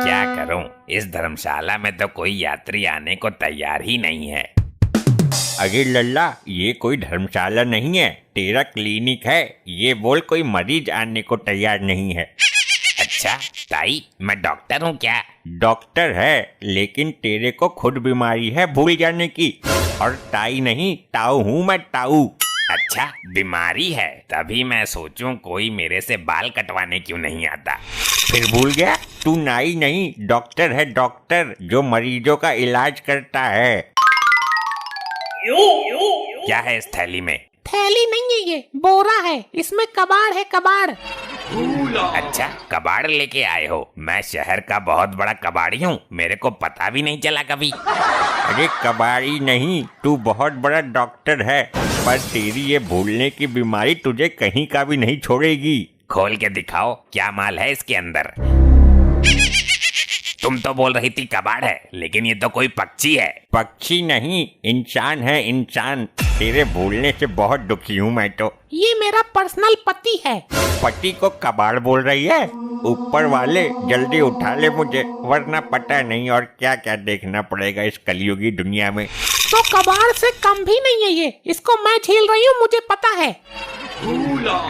क्या करूं, इस धर्मशाला में तो कोई यात्री आने को तैयार ही नहीं है। अरे लल्ला, ये कोई धर्मशाला नहीं है, तेरा क्लिनिक है। ये बोल कोई मरीज आने को तैयार नहीं है। अच्छा ताई, मैं डॉक्टर हूँ क्या? डॉक्टर है, लेकिन तेरे को खुद बीमारी है भूल जाने की। और ताई नहीं, ताऊ हूँ मैं, ताऊ। अच्छा बीमारी है, तभी मैं सोचूं कोई मेरे से बाल कटवाने क्यों नहीं आता। फिर भूल गया? तू नाई नहीं, डॉक्टर है, डॉक्टर जो मरीजों का इलाज करता है। क्या है इस थैली में? थैली नहीं है, ये बोरा है, इसमें कबाड़ है, कबाड़। अच्छा कबाड़ लेके आए हो? मैं शहर का बहुत बड़ा कबाड़ी हूँ, मेरे को पता भी नहीं चला कभी। अरे कबाड़ी नहीं, तू बहुत बड़ा डॉक्टर है, पर तेरी ये भूलने की बीमारी तुझे कहीं का भी नहीं छोड़ेगी। खोल के दिखाओ, क्या माल है इसके अंदर? तुम तो बोल रही थी कबाड़ है, लेकिन ये तो कोई पक्षी है। पक्षी नहीं, इंसान है, इंसान। तेरे भूलने से बहुत दुखी हूँ मैं तो। ये मेरा पर्सनल पति है। पति को कबाड़ बोल रही है? ऊपर वाले जल्दी उठा ले मुझे, वरना पता नहीं और क्या क्या देखना पड़ेगा इस कलयुगी दुनिया में। तो कबाड़ से कम भी नहीं है ये, इसको मैं झेल रही हूँ, मुझे पता है।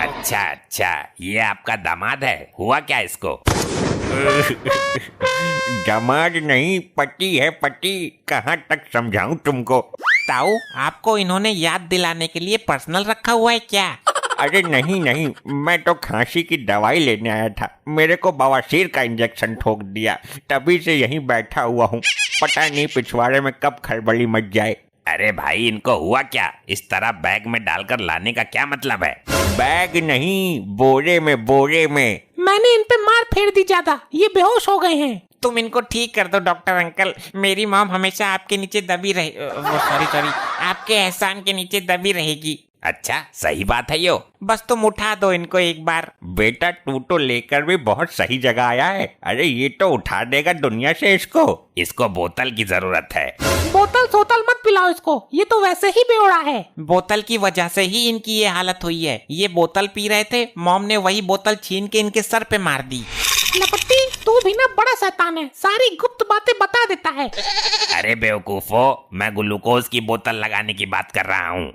अच्छा अच्छा, ये आपका दामाद है, हुआ क्या इसको? दामाद नहीं, पति है, पति। कहाँ तक समझाऊं तुमको? ताऊ, आपको इन्होंने याद दिलाने के लिए पर्सनल रखा हुआ है क्या? अरे नहीं नहीं, मैं तो खांसी की दवाई लेने आया था, मेरे को बवासीर का इंजेक्शन ठोक दिया, तभी से यहीं बैठा हुआ हूँ। पता नहीं पिछवाड़े में कब खलबली मच जाए। अरे भाई, इनको हुआ क्या? इस तरह बैग में डालकर लाने का क्या मतलब है? बैग नहीं, बोरे में, बोरे में। मैंने इन पे मार फेर दी ज्यादा, ये बेहोश हो गए हैं। तुम इनको ठीक कर दो डॉक्टर अंकल, मेरी मॉम हमेशा आपके नीचे दबी रहे, सॉरी, आपके एहसान के नीचे दबी रहेगी। अच्छा सही बात है यो। बस तुम उठा दो इनको एक बार। बेटा तू तो लेकर भी बहुत सही जगह आया है। अरे ये तो उठा देगा दुनिया से इसको। इसको बोतल की जरूरत है। बोतल सोतल मत पिलाओ इसको, ये तो वैसे ही बेवड़ा है। बोतल की वजह से ही इनकी ये हालत हुई है। ये बोतल पी रहे थे, मॉम ने वही बोतल छीन के इनके सर पे मार दी। लपट्टी, तू भी ना बड़ा शैतान है, सारी गुप्त बातें बता देता है। अरे बेवकूफो, मैं ग्लूकोज की बोतल लगाने की बात कर रहा हूँ।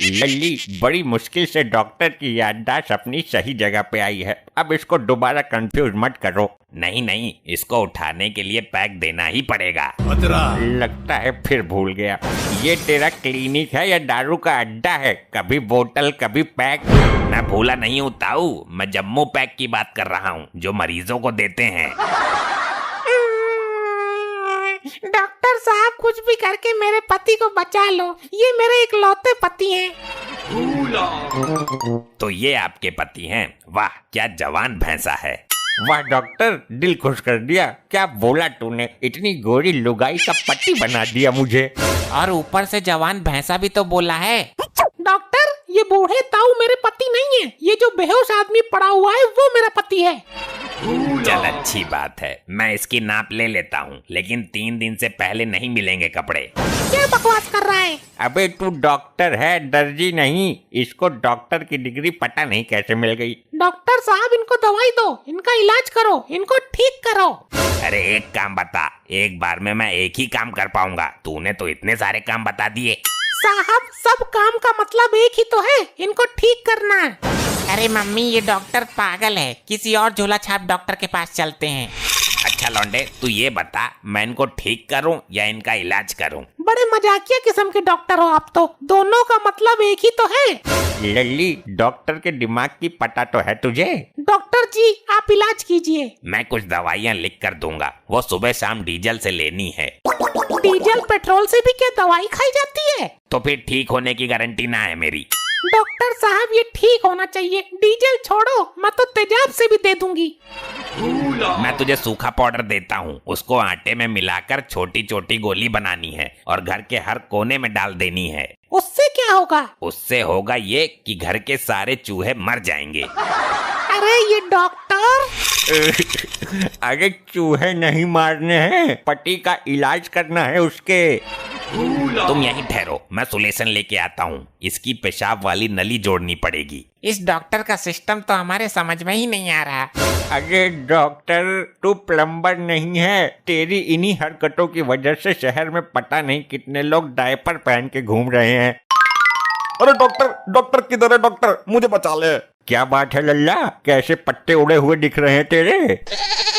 लल्ली, बड़ी मुश्किल से डॉक्टर की याददाश्त अपनी सही जगह पे आई है, अब इसको दोबारा कंफ्यूज मत करो। नहीं नहीं, इसको उठाने के लिए पैक देना ही पड़ेगा। लगता है फिर भूल गया। ये तेरा क्लिनिक है या दारू का अड्डा है? कभी बोतल कभी पैक। मैं भूला नहीं हूँ ताऊ, मैं जम्मू पैक की बात कर रहा हूँ, जो मरीजों को देते हैं। डॉक्टर साहब, कुछ भी करके मेरे पति को बचा लो, ये मेरे इकलौते पति हैं। तो ये आपके पति हैं? वाह क्या जवान भैंसा है। वाह डॉक्टर, दिल खुश कर दिया। क्या बोला तूने? इतनी गोरी लुगाई का पति बना दिया मुझे। और ऊपर से जवान भैंसा भी तो बोला है। डॉक्टर, ये बूढ़े ताऊ मेरे पति नहीं है, ये जो बेहोश आदमी पड़ा हुआ है वो मेरा पति है। चल अच्छी बात है, मैं इसकी नाप ले लेता हूँ, लेकिन 3 दिन से पहले नहीं मिलेंगे कपड़े। क्या बकवास कर रहा है? अबे तू डॉक्टर है, दर्जी नहीं। इसको डॉक्टर की डिग्री पता नहीं कैसे मिल गई। डॉक्टर साहब, इनको दवाई दो, इनका इलाज करो, इनको ठीक करो। अरे एक काम बता, एक बार में मैं एक ही काम कर पाऊंगा, तूने तो इतने सारे काम बता दिए। साहब, सब काम का मतलब एक ही तो है, इनको ठीक करना। अरे मम्मी, ये डॉक्टर पागल है, किसी और झोला छाप डॉक्टर के पास चलते हैं। अच्छा लौंडे, तू ये बता, मैं इनको ठीक करूं या इनका इलाज करूं? बड़े मजाकिया किस्म के डॉक्टर हो आप तो, दोनों का मतलब एक ही तो है। लल्ली, डॉक्टर के दिमाग की पता तो है तुझे। डॉक्टर जी, आप इलाज कीजिए। मैं कुछ दवाइयाँ लिख कर दूंगा, वो सुबह शाम डीजल से लेनी है। डीजल पेट्रोल से भी क्या दवाई खाई जाती है? तो फिर ठीक होने की गारंटी ना है मेरी। डॉक्टर साहब, ये ठीक होना चाहिए, डीजल छोड़ो, मैं तो तेजाब से भी दे दूंगी। मैं तुझे सूखा पाउडर देता हूँ, उसको आटे में मिलाकर छोटी छोटी गोली बनानी है और घर के हर कोने में डाल देनी है। उससे क्या होगा? उससे होगा ये कि घर के सारे चूहे मर जाएंगे। अरे ये डॉक्टर अरे चूहे नहीं मारने हैं, पति का इलाज करना है उसके। तुम यहीं ठहरो, मैं सोल्यूशन लेके आता हूँ। इसकी पेशाब वाली नली जोड़नी पड़ेगी। इस डॉक्टर का सिस्टम तो हमारे समझ में ही नहीं आ रहा। अरे डॉक्टर, तू प्लम्बर नहीं है। तेरी इन्हीं हरकतों की वजह से शहर में पता नहीं कितने लोग डायपर पहन के घूम रहे हैं। अरे डॉक्टर, डॉक्टर किधर है? डॉक्टर मुझे बचा ले। क्या बात है लल्ला, कैसे पत्ते उड़े हुए दिख रहे हैं तेरे?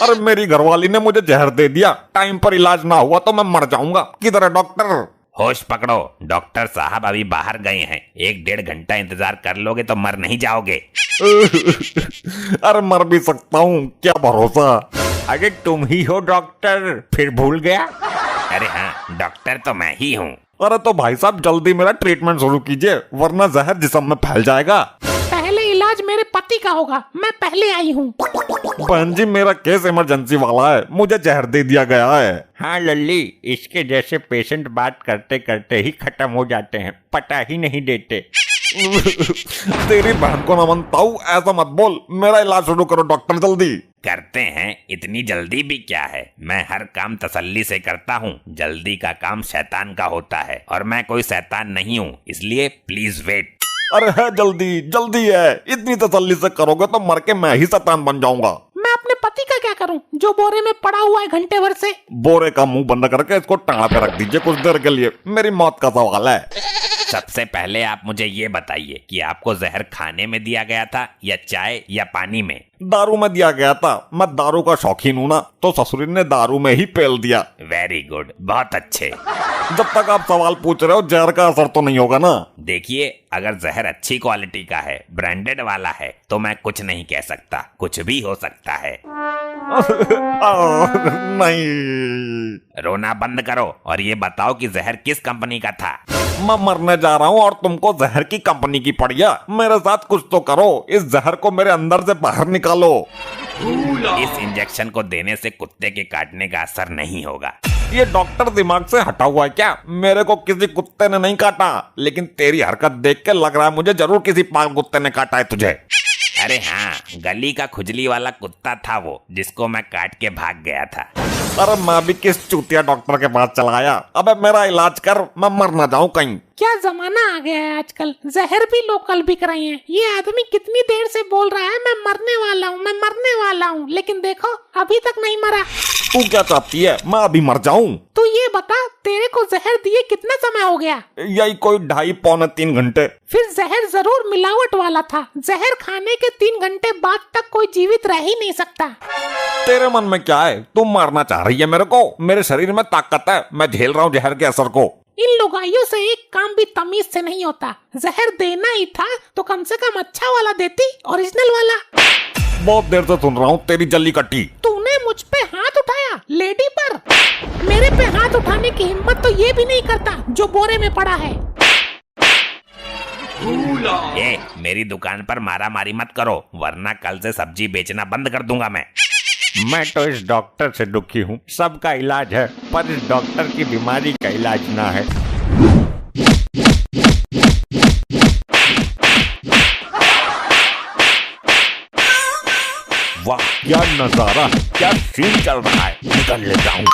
अरे मेरी घरवाली ने मुझे जहर दे दिया, टाइम पर इलाज ना हुआ तो मैं मर जाऊंगा। किधर है डॉक्टर? होश पकड़ो, डॉक्टर साहब अभी बाहर गए हैं। 1-1.5 घंटा इंतजार कर लोगे तो मर नहीं जाओगे। अरे मर भी सकता हूँ, क्या भरोसा। अरे तुम ही हो डॉक्टर, फिर भूल गया? अरे हाँ, डॉक्टर तो मैं ही हूँ। अरे तो भाई साहब जल्दी मेरा ट्रीटमेंट शुरू कीजिए, वरना जहर जिस्म में फैल जाएगा। पहले इलाज मेरे पति का होगा, मैं पहले आई हूँ। बहन जी मेरा केस इमरजेंसी वाला है, मुझे जहर दे दिया गया है। हाँ लल्ली, इसके जैसे पेशेंट बात करते करते ही खत्म हो जाते हैं, पता ही नहीं देते। तेरी बहन को न मनता हूँ, ऐसा मत बोल। मेरा इलाज शुरू करो डॉक्टर, जल्दी। करते हैं, इतनी जल्दी भी क्या है। मैं हर काम तसल्ली से करता हूँ। जल्दी का काम शैतान का होता है और मैं कोई शैतान नहीं हूँ, इसलिए प्लीज वेट। अरे है जल्दी, जल्दी है। इतनी तसल्ली से करोगे तो मर के मैं ही शैतान बन जाऊंगा। मैं अपने पति का क्या करूं जो बोरे में पड़ा हुआ है घंटे भर से? बोरे का मुंह बंद करके इसको टांगा पे रख दीजिए कुछ देर के लिए, मेरी मौत का सवाल है। सबसे पहले आप मुझे ये बताइए कि आपको जहर खाने में दिया गया था या चाय या पानी में? दारू में दिया गया था। मैं दारू का शौकीन हूँ ना, तो ससुरी ने दारू में ही पेल दिया। वेरी गुड, बहुत अच्छे। जब तक आप सवाल पूछ रहे हो, जहर का असर तो नहीं होगा ना? देखिए, अगर जहर अच्छी क्वालिटी का है, ब्रांडेड वाला है, तो मैं कुछ नहीं कह सकता, कुछ भी हो सकता है। नहीं। रोना बंद करो और ये बताओ कि जहर किस कंपनी का था? मैं मरने जा रहा हूँ और तुमको जहर की कंपनी की पड़िया। मेरे साथ कुछ तो करो, इस जहर को मेरे अंदर से बाहर निकालो। इस इंजेक्शन को देने से कुत्ते के काटने का असर नहीं होगा। ये डॉक्टर दिमाग से हटा हुआ है क्या? मेरे को किसी कुत्ते ने नहीं काटा, लेकिन तेरी हरकत देख के लग रहा है मुझे जरूर किसी पागल कुत्ते ने काटा है तुझे। अरे हाँ, गली का खुजली वाला कुत्ता था वो, जिसको मैं काट के भाग गया था। अरे मैं भी किस चूतिया डॉक्टर के पास चला आया। अबे मेरा इलाज कर, मैं मर ना जाऊं कहीं। क्या जमाना आ गया है आजकल, जहर भी लोकल बिक रहे हैं। ये आदमी कितनी देर से बोल रहा है मैं मरने वाला हूँ, मैं मरने वाला हूँ, लेकिन देखो अभी तक नहीं मरा। तू क्या चाहती है, मैं अभी मर जाऊं? तू ये बता, तेरे को जहर दिए कितना समय हो गया? यही कोई 2.5-3 घंटे। फिर जहर जरूर मिलावट वाला था। जहर खाने के 3 घंटे बाद तक कोई जीवित रह ही नहीं सकता। तेरे मन में क्या है? तू मारना चाह रही है मेरे को? मेरे शरीर में ताकत है, मैं झेल रहा हूँ जहर के असर को। इन लुगाइयों से एक काम भी तमीज से नहीं होता। जहर देना ही था तो कम से कम अच्छा वाला देती, ओरिजिनल वाला। बहुत देर से सुन रहा हूँ तेरी जल्ली कट्टी। तूने मुझ पे हाथ उठाया लेडी पर। मेरे पे हाथ उठाने की हिम्मत तो ये भी नहीं करता जो बोरे में पड़ा है। ए, मेरी दुकान पर मारा मारी मत करो, वरना कल से सब्जी बेचना बंद कर दूंगा मैं तो इस डॉक्टर से दुखी हूँ। सबका इलाज है, पर इस डॉक्टर की बीमारी का इलाज ना है। वाह क्या नजारा, क्या सीन चल रहा है। निकल ले जाऊं।